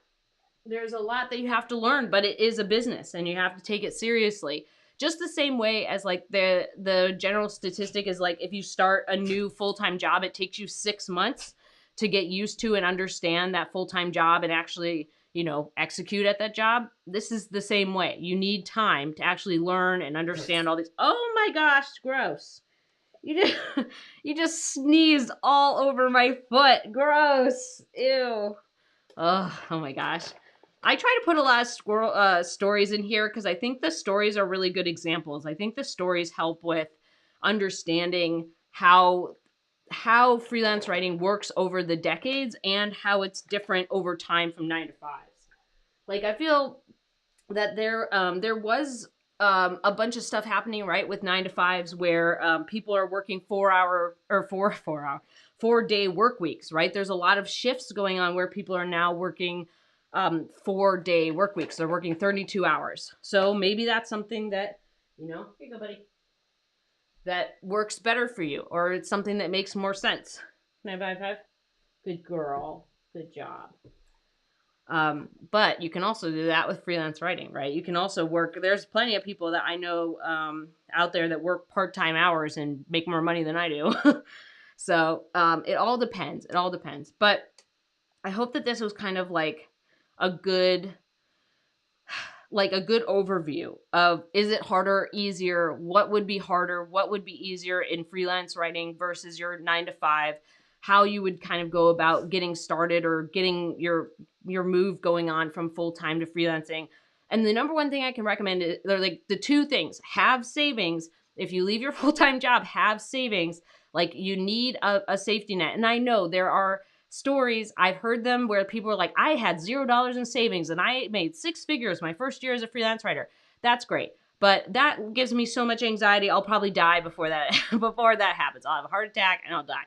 that you have to learn, but it is a business and you have to take it seriously. Just the same way as like the general statistic is like if you start a new full-time job, it takes you 6 months to get used to and understand that full-time job and actually, execute at that job. This is the same way. You need time to actually learn and understand all these. Oh my gosh, gross. You just you just sneezed all over my foot. Gross. Ew. Oh my gosh. I try to put a lot of stories in here because I think the stories are really good examples. I think the stories help with understanding how freelance writing works over the decades and how it's different over time from 9 to 5s. Like I feel that there was a bunch of stuff happening right with 9 to 5s where people are working 4 hour or 4 day work weeks, right? There's a lot of shifts going on where people are now working 4 day work weeks. They're working 32 hours. So maybe that's something that, here you go, buddy, that works better for you, or it's something that makes more sense. 955. Good girl. Good job. But you can also do that with freelance writing, right? You can also work. There's plenty of people that I know out there that work part-time hours and make more money than I do. So it all depends. It all depends. But I hope that this was kind of like a good overview of, is it harder, easier? What would be harder? What would be easier in freelance writing versus your 9 to 5? How you would kind of go about getting started or getting your move going on from full-time to freelancing. And the number one thing I can recommend is, they're like the two things: have savings. If you leave your full-time job, have savings. Like you need a safety net. And I know there are stories, I've heard them, where people are like, I had $0 in savings and I made 6 figures my first year as a freelance writer. That's great. But that gives me so much anxiety. I'll probably die before that happens. I'll have a heart attack and I'll die.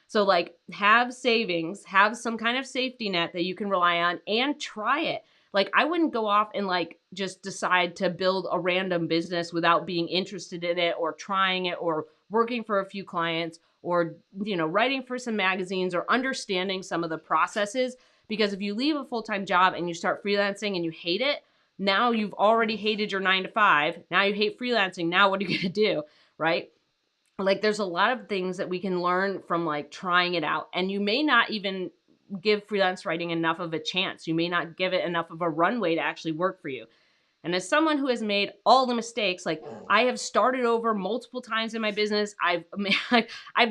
So like, have savings, have some kind of safety net that you can rely on, and try it. Like I wouldn't go off and like just decide to build a random business without being interested in it or trying it or working for a few clients or, writing for some magazines or understanding some of the processes. Because if you leave a full-time job and you start freelancing and you hate it, now you've already hated your 9 to 5. Now you hate freelancing. Now what are you going to do? Right? Like there's a lot of things that we can learn from like trying it out. And you may not even give freelance writing enough of a chance. You may not give it enough of a runway to actually work for you. And as someone who has made all the mistakes, like I have started over multiple times in my business. I've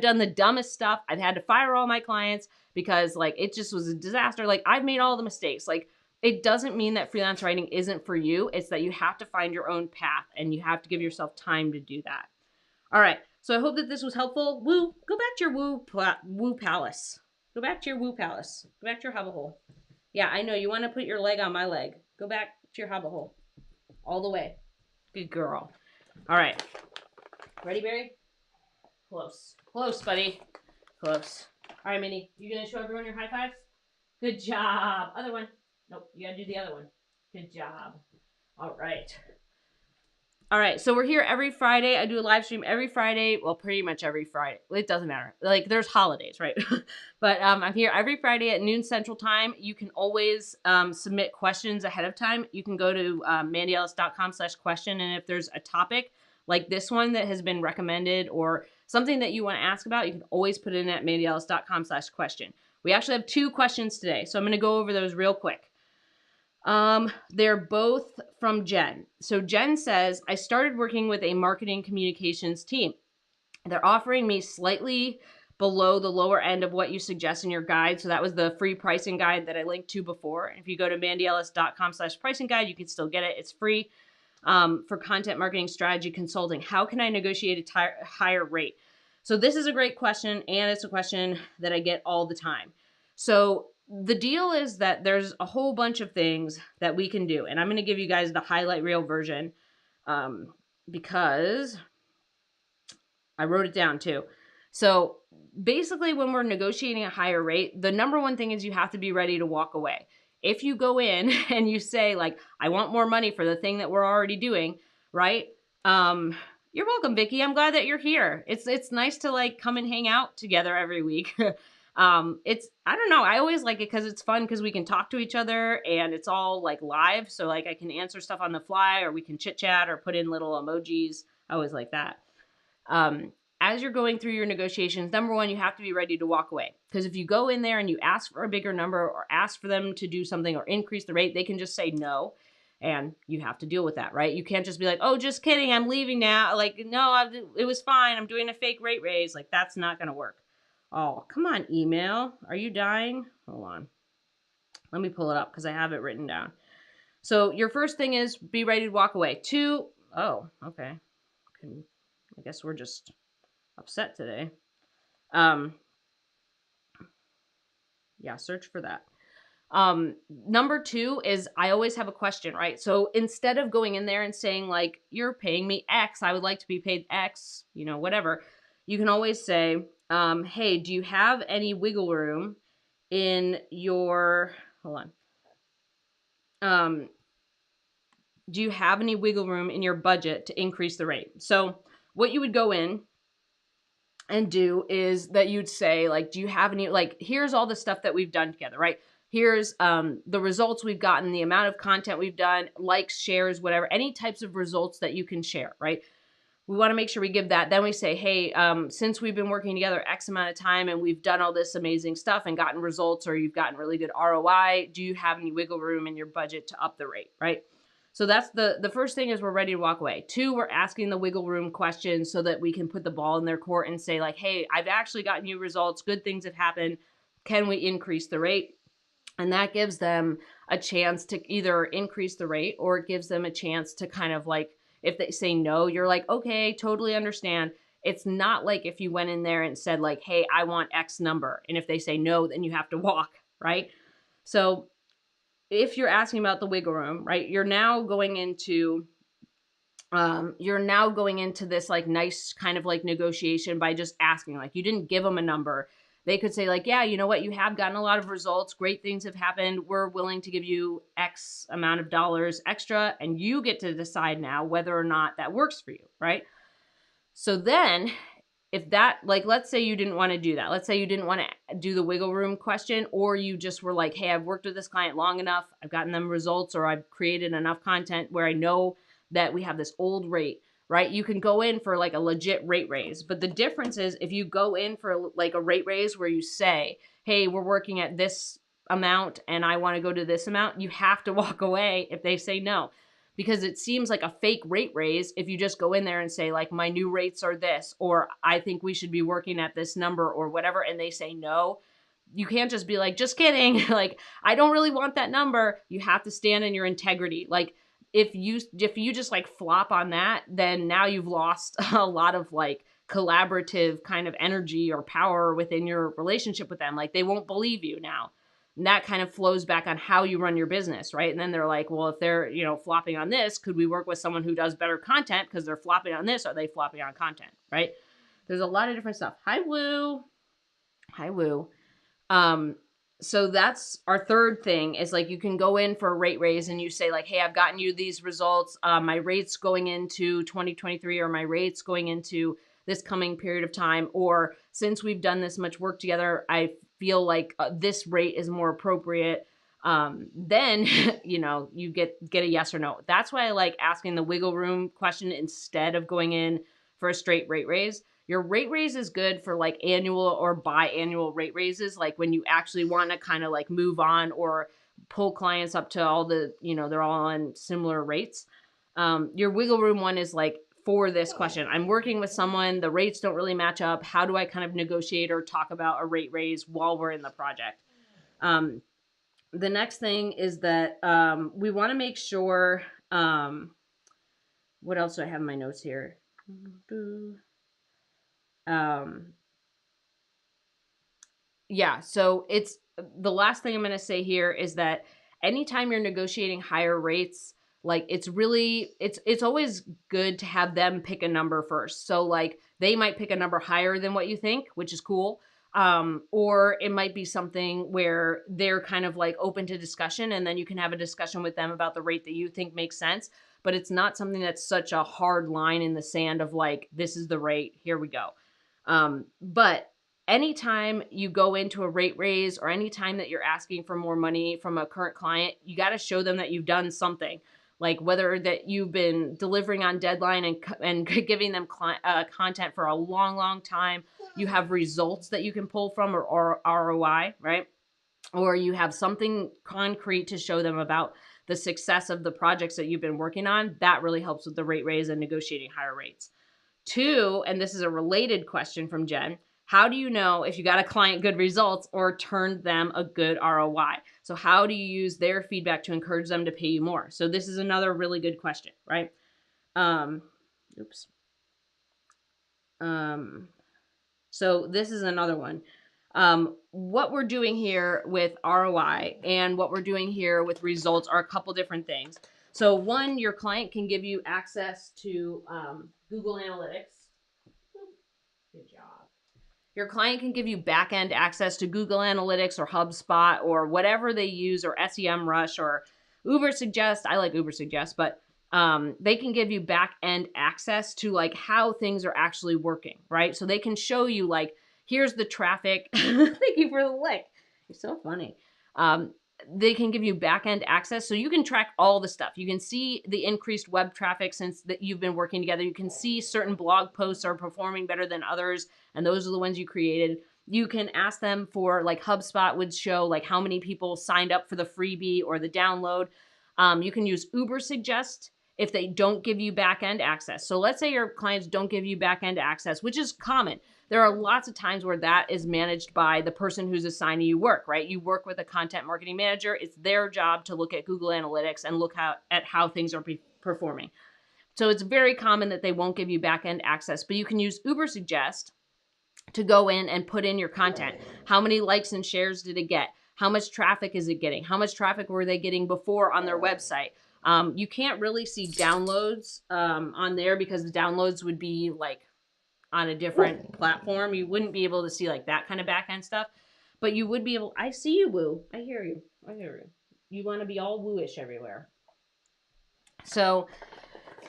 done the dumbest stuff. I've had to fire all my clients because like it just was a disaster. Like I've made all the mistakes. Like it doesn't mean that freelance writing isn't for you. It's that you have to find your own path and you have to give yourself time to do that. All right. So I hope that this was helpful. Woo, go back to your woo palace. Go back to your woo palace. Go back to your hobble hole. Yeah, I know you want to put your leg on my leg. Go back to your hobble hole. All the way. Good girl. All right. Ready, Barry? Close. Close, buddy. Close. All right, Minnie. You going to show everyone your high fives? Good job. Other one. Nope. You got to do the other one. Good job. All right. All right, so we're here every Friday. I do a live stream every Friday. Well, pretty much every Friday. It doesn't matter. Like, there's holidays, right? But I'm here every Friday at noon Central Time. You can always submit questions ahead of time. You can go to mandyellis.com/question, and if there's a topic like this one that has been recommended or something that you want to ask about, you can always put it in at mandyellis.com/question. We actually have 2 questions today, so I'm going to go over those real quick. They're both from Jen. So Jen says, I started working with a marketing communications team. They're offering me slightly below the lower end of what you suggest in your guide. So that was the free pricing guide that I linked to before. If you go to mandyellis.com/pricing guide, you can still get it. It's free for content marketing strategy consulting. How can I negotiate a higher rate? So this is a great question, and it's a question that I get all the time. So the deal is that there's a whole bunch of things that we can do. And I'm going to give you guys the highlight reel version because I wrote it down too. So basically, when we're negotiating a higher rate, the number one thing is you have to be ready to walk away. If you go in and you say, like, I want more money for the thing that we're already doing, right? Um, you're welcome, Vicky. I'm glad that you're here. It's nice to like come and hang out together every week. It's, I don't know, I always like it because it's fun because we can talk to each other and it's all like live. So like I can answer stuff on the fly, or we can chit chat or put in little emojis. I always like that. Um, as you're going through your negotiations, number one, you have to be ready to walk away. Because if you go in there and you ask for a bigger number or ask for them to do something or increase the rate, they can just say no. And you have to deal with that, right? You can't just be like, oh, just kidding, I'm leaving now. Like, no, it was fine. I'm doing a fake rate raise. Like, that's not going to work. Oh, come on, email. Are you dying? Hold on. Let me pull it up because I have it written down. So your first thing is be ready to walk away. Two, oh, okay. I guess we're just upset today. Yeah, search for that. Number two is I always have a question, right? So instead of going in there and saying like, you're paying me X, I would like to be paid X, whatever, you can always say, hey, do you have any wiggle room in your, hold on. Do you have any wiggle room in your budget to increase the rate? So what you would go in and do is that you'd say, like, do you have any, like, here's all the stuff that we've done together, right? Here's the results we've gotten, the amount of content we've done, likes, shares, whatever, any types of results that you can share, right? We want to make sure we give that. Then we say, hey, since we've been working together X amount of time and we've done all this amazing stuff and gotten results, or you've gotten really good ROI, do you have any wiggle room in your budget to up the rate, right? So that's the first thing is we're ready to walk away. Two, we're asking the wiggle room questions so that we can put the ball in their court and say like, hey, I've actually gotten you results. Good things have happened. Can we increase the rate? And that gives them a chance to either increase the rate, or it gives them a chance to kind of like, if they say no, you're like, okay, totally understand. It's not like if you went in there and said like, hey, I want X number. And if they say no, then you have to walk, right? So if you're asking about the wiggle room, right, you're now going into this like nice kind of like negotiation by just asking. Like, you didn't give them a number. They could say like, yeah, you know what, you have gotten a lot of results, great things have happened, we're willing to give you X amount of dollars extra, and you get to decide now whether or not that works for you, right? So then if that, like, let's say you didn't want to do that. Let's say you didn't want to do the wiggle room question, or you just were like, hey, I've worked with this client long enough, I've gotten them results, or I've created enough content where I know that we have this old rate, right? You can go in for like a legit rate raise. But the difference is if you go in for like a rate raise where you say, hey, we're working at this amount and I want to go to this amount, you have to walk away if they say no, because it seems like a fake rate raise if you just go in there and say like, my new rates are this, or I think we should be working at this number or whatever, and they say no. You can't just be like, just kidding. Like, I don't really want that number. You have to stand in your integrity. Like, if you just like flop on that, then now you've lost a lot of like collaborative kind of energy or power within your relationship with them. Like, they won't believe you now. And that kind of flows back on how you run your business, right? And then they're like, well, if they're, flopping on this, could we work with someone who does better content because they're flopping on this? Or are they flopping on content, right? There's a lot of different stuff. Hi, Woo. Hi, Woo. So that's our third thing is like, you can go in for a rate raise and you say like, hey, I've gotten you these results. My rates going into 2023, or my rates going into this coming period of time, or since we've done this much work together, I feel like this rate is more appropriate. Then, you get a yes or no. That's why I like asking the wiggle room question instead of going in for a straight rate raise. Your rate raise is good for like annual or biannual rate raises, like when you actually want to kind of like move on or pull clients up to all the, they're all on similar rates. Your wiggle room one is like for this question. I'm working with someone, the rates don't really match up. How do I kind of negotiate or talk about a rate raise while we're in the project? The next thing is that we want to make sure, what else do I have in my notes here? So it's the last thing I'm going to say here is that anytime you're negotiating higher rates, Like it's always good to have them pick a number first. So like they might pick a number higher than what you think, which is cool. Or it might be something where they're kind of like open to discussion, and then you can have a discussion with them about the rate that you think makes sense. But it's not something that's such a hard line in the sand of like, this is the rate, here we go. But anytime you go into a rate raise or anytime that you're asking for more money from a current client, you got to show them that you've done something. Like whether that you've been delivering on deadline and giving them content for a long, long time, you have results that you can pull from or ROI, right? Or you have something concrete to show them about the success of the projects that you've been working on. That really helps with the rate raise and negotiating higher rates. Two, and this is a related question from Jen, how do you know if you got a client good results or turned them a good ROI? So how do you use their feedback to encourage them to pay you more? So this is another really good question, right? Oops. So this is another one. What we're doing here with ROI and what we're doing here with results are a couple different things. So one, your client can give you access to Google Analytics. Good job. Your client can give you back-end access to Google Analytics or HubSpot or whatever they use, or SEMrush or Ubersuggest. I like Ubersuggest, but they can give you back-end access to like how things are actually working, right? So they can show you like, here's the traffic. Thank you for the lick. You're so funny. They can give you back-end access so you can track all the stuff. You can see the increased web traffic since that you've been working together. You can see certain blog posts are performing better than others, and those are the ones you created. You can ask them for, like HubSpot would show like how many people signed up for the freebie or the download. You can use Ubersuggest if they don't give you back-end access. So let's say your clients don't give you back-end access, which is common. There are lots of times where that is managed by the person who's assigning you work, right? You work with a content marketing manager. It's their job to look at Google Analytics and look at how things are performing. So it's very common that they won't give you back-end access, but you can use Ubersuggest to go in and put in your content. How many likes and shares did it get? How much traffic is it getting? How much traffic were they getting before on their website? You can't really see downloads on there because the downloads would be like on a different platform. You wouldn't be able to see like that kind of back end stuff, but you would be able, I see you, Woo. I hear you. I hear you. You want to be all wooish everywhere. So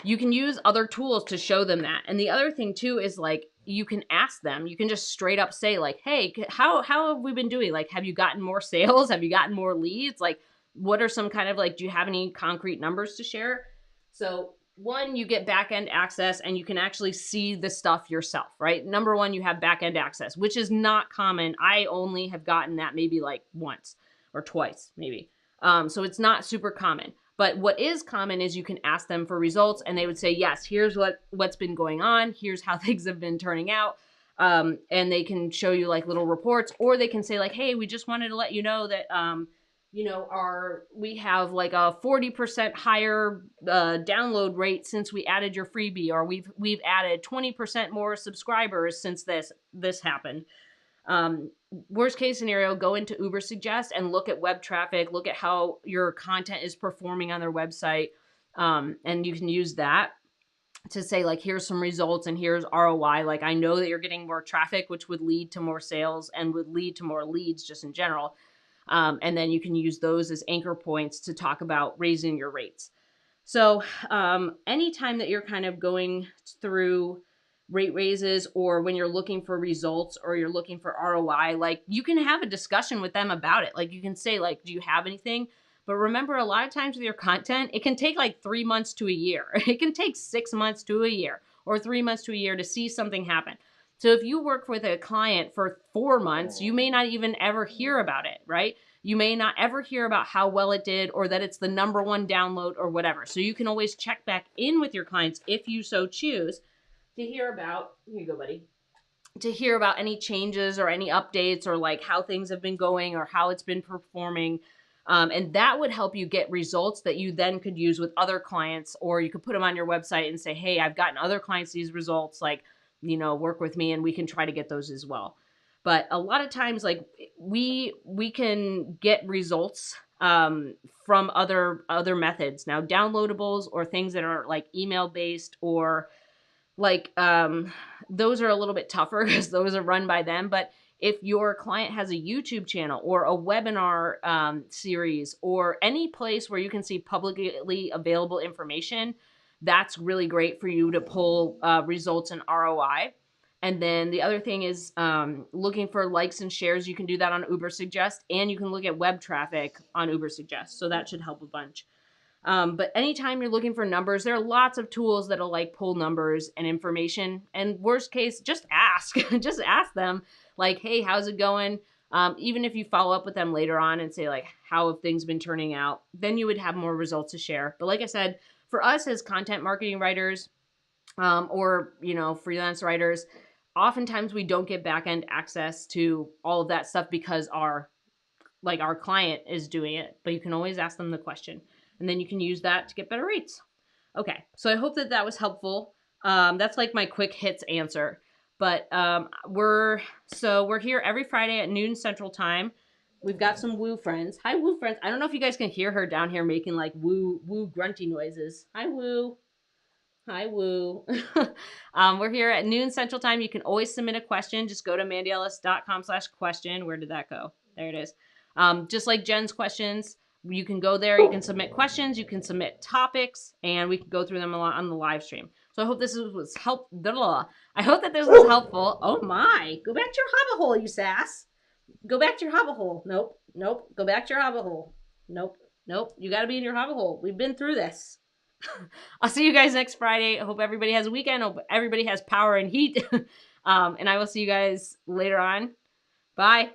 you can use other tools to show them that. And the other thing too is like, you can ask them, you can just straight up say like, hey, how have we been doing? Like, have you gotten more sales? Have you gotten more leads? Like, what are some kind of like, do you have any concrete numbers to share? So one, you get back-end access and you can actually see the stuff yourself, right? Number one, you have back-end access, which is not common. I only have gotten that maybe like once or twice, maybe. So it's not super common. But what is common is you can ask them for results and they would say, yes, here's what's been going on. Here's how things have been turning out. And they can show you like little reports, or they can say like, hey, we just wanted to let you know that, we have like a 40% higher download rate since we added your freebie, or we've added 20% more subscribers since this happened. Worst case scenario, go into Ubersuggest and look at web traffic, look at how your content is performing on their website. And you can use that to say like, here's some results and here's ROI. Like, I know that you're getting more traffic, which would lead to more sales and would lead to more leads just in general. And then you can use those as anchor points to talk about raising your rates. So anytime that you're kind of going through rate raises, or when you're looking for results or you're looking for ROI, like you can have a discussion with them about it. Like you can say like, do you have anything? But remember, a lot of times with your content, it can take like 3 months to a year. It can take 6 months to a year, or 3 months to a year to see something happen. So if you work with a client for 4 months, you may not even ever hear about it, right? You may not ever hear about how well it did, or that it's the #1 download or whatever. So you can always check back in with your clients if you so choose to hear about, here you go, buddy, to hear about any changes or any updates, or like how things have been going or how it's been performing. And that would help you get results that you then could use with other clients, or you could put them on your website and say, hey, I've gotten other clients these results, like, work with me and we can try to get those as well. But a lot of times, like we can get results from other methods. Now, downloadables or things that are like email based or like those are a little bit tougher because those are run by them. But if your client has a YouTube channel or a webinar series or any place where you can see publicly available information, that's really great for you to pull results and ROI. And then the other thing is looking for likes and shares. You can do that on Ubersuggest, and you can look at web traffic on Ubersuggest. So that should help a bunch. But anytime you're looking for numbers, there are lots of tools that'll like pull numbers and information. And worst case, just ask. Just ask them, like, hey, how's it going? Even if you follow up with them later on and say, like, how have things been turning out? Then you would have more results to share. But like I said, for us as content marketing writers or, freelance writers, oftentimes we don't get back end access to all of that stuff because our client is doing it. But you can always ask them the question, and then you can use that to get better rates. Okay, so I hope that was helpful. That's like my quick hits answer. But we're here every Friday at noon Central Time. We've got some Woo friends. Hi, Woo friends. I don't know if you guys can hear her down here making like woo grunty noises. Hi, Woo. Hi, Woo. We're here at noon Central Time. You can always submit a question. Just go to mandyellis.com/question. Where did that go? There it is. Just like Jen's questions, you can go there. You can submit questions. You can submit topics, and we can go through them a lot on the live stream. So I hope this was helpful. I hope that this was helpful. Oh my! Go back to your hobbit hole, you sass. Go back to your hobbit hole. Nope. Go back to your hobbit hole. Nope. You got to be in your hobbit hole. We've been through this. I'll see you guys next Friday. I hope everybody has a weekend. I hope everybody has power and heat. And I will see you guys later on. Bye.